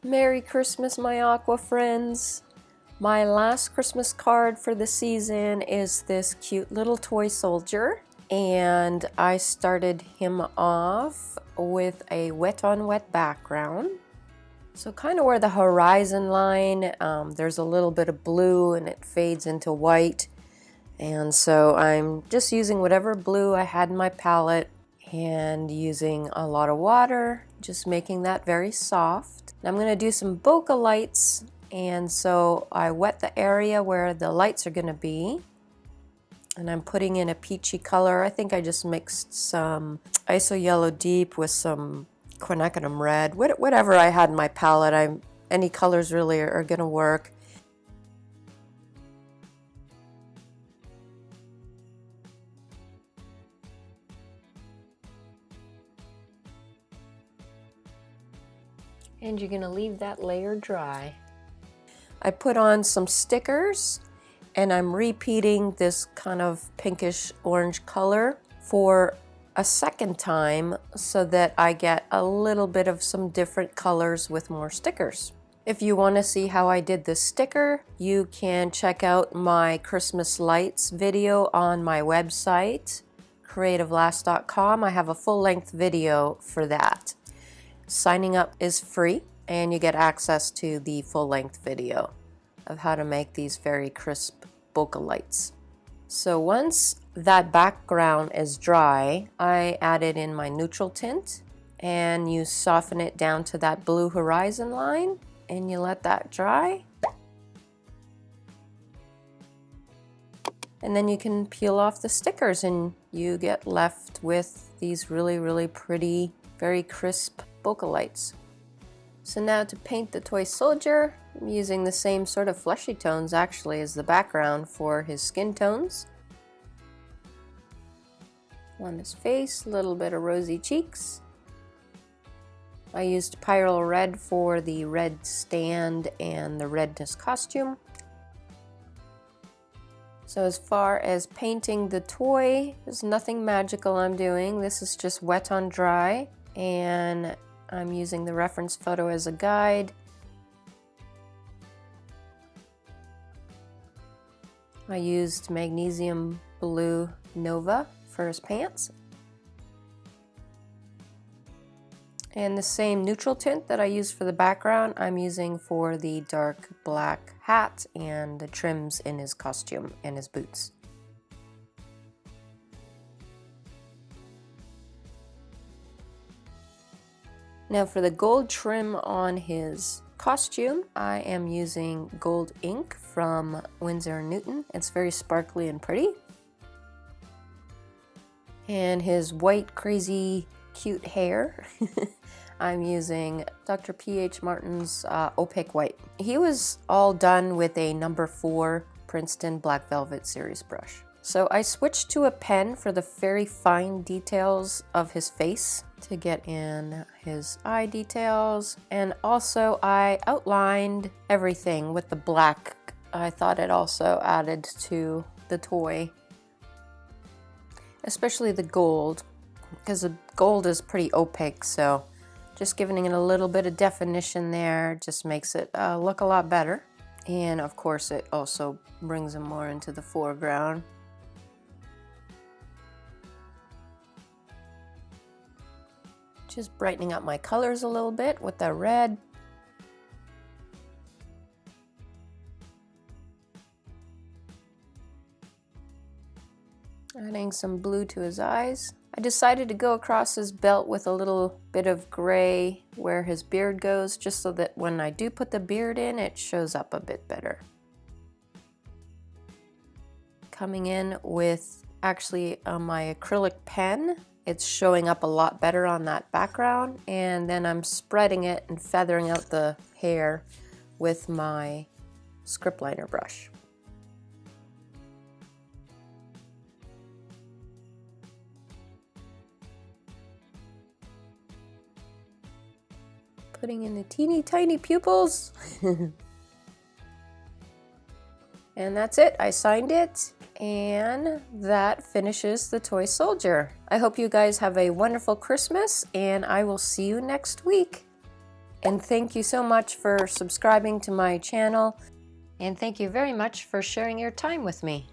Merry Christmas, my aqua friends. My last Christmas card for the season is this cute little toy soldier, and I started him off with a wet on wet background. So kind of where the horizon line, there's a little bit of blue and it fades into white. And so I'm just using whatever blue I had in my palette and using a lot of water, just making that very soft. And I'm going to do some bokeh lights, and so I wet the area where the lights are going to be. And I'm putting in a peachy color. I think I just mixed some ISO Yellow Deep with some quinacridone red, whatever I had in my palette. Any colors really are going to work. And you're going to leave that layer dry. I put on some stickers, and I'm repeating this kind of pinkish orange color for a second time so that I get a little bit of some different colors with more stickers. If you want to see how I did this sticker, you can check out my Christmas lights video on my website, creativelast.com. I have a full-length video for that. Signing up is free, and you get access to the full-length video of how to make these very crisp bokeh lights. So once that background is dry, I added in my neutral tint, and you soften it down to that blue horizon line, and you let that dry. And then you can peel off the stickers, and you get left with these really, really pretty, very crisp bokeh lights. So now to paint the toy soldier, I'm using the same sort of fleshy tones actually as the background for his skin tones. On his face, a little bit of rosy cheeks. I used Pyro Red for the red stand and the redness costume. So as far as painting the toy, there's nothing magical I'm doing. This is just wet on dry, and I'm using the reference photo as a guide. I used Magnesium Blue Nova for his pants. And the same neutral tint that I used for the background, I'm using for the dark black hat and the trims in his costume and his boots. Now for the gold trim on his costume, I am using gold ink from Winsor & Newton. It's very sparkly and pretty. And his white, crazy, cute hair, I'm using Dr. P.H. Martin's Opaque White. He was all done with a number 4 Princeton Black Velvet Series brush. So I switched to a pen for the very fine details of his face to get in his eye details, and also I outlined everything with the black. I thought it also added to the toy, especially the gold, because the gold is pretty opaque, so just giving it a little bit of definition there just makes it look a lot better. And of course it also brings him more into the foreground. Just brightening up my colors a little bit with the red. Adding some blue to his eyes. I decided to go across his belt with a little bit of gray where his beard goes, just so that when I do put the beard in, it shows up a bit better. Coming in with actually my acrylic pen. It's showing up a lot better on that background, and then I'm spreading it and feathering out the hair with my script liner brush. Putting in the teeny tiny pupils. And that's it, I signed it. And that finishes the toy soldier. I hope you guys have a wonderful Christmas, and I will see you next week. And thank you so much for subscribing to my channel. And thank you very much for sharing your time with me.